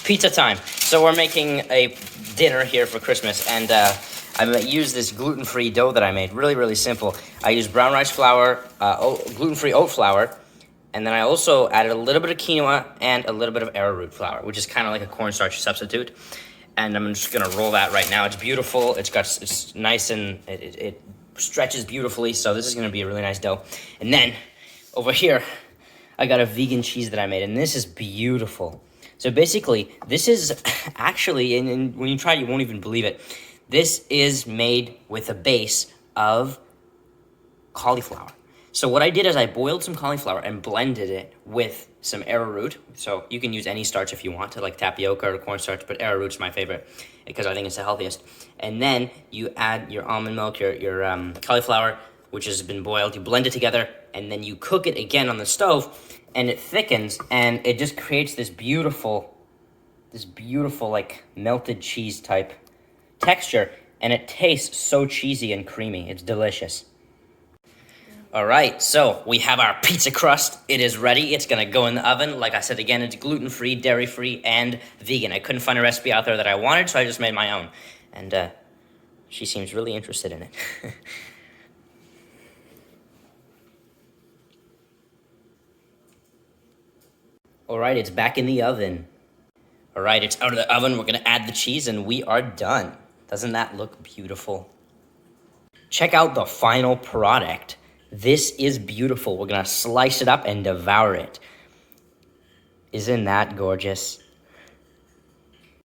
Pizza time. So we're making a dinner here for Christmas, and I used this gluten-free dough that I made. Really, really simple. I used brown rice flour, gluten-free oat flour, and then I also added a little bit of quinoa and a little bit of arrowroot flour, which is kind of like a cornstarch substitute. And I'm just gonna roll that right now. It's beautiful. It's nice and it stretches beautifully. So this is gonna be a really nice dough. And then over here, I got a vegan cheese that I made, and this is beautiful. So basically, this is actually, and when you try it, you won't even believe it. This is made with a base of cauliflower. So what I did is I boiled some cauliflower and blended it with some arrowroot. So you can use any starch if you want to, like tapioca or cornstarch, but arrowroot's my favorite because I think it's the healthiest. And then you add your almond milk, your cauliflower, which has been boiled. You blend it together, and then you cook it again on the stove, and it thickens, and it just creates this beautiful like melted cheese type texture, and it tastes so cheesy and creamy. It's delicious. All right, so we have our pizza crust. It is ready. It's gonna go in the oven. Like I said again, it's gluten-free, dairy-free, and vegan. I couldn't find a recipe out there that I wanted, so I just made my own. And she seems really interested in it. All right, it's back in the oven. All right, it's out of the oven. We're gonna add the cheese, and we are done. Doesn't that look beautiful? Check out the final product. This is beautiful. We're gonna slice it up and devour it. Isn't that gorgeous?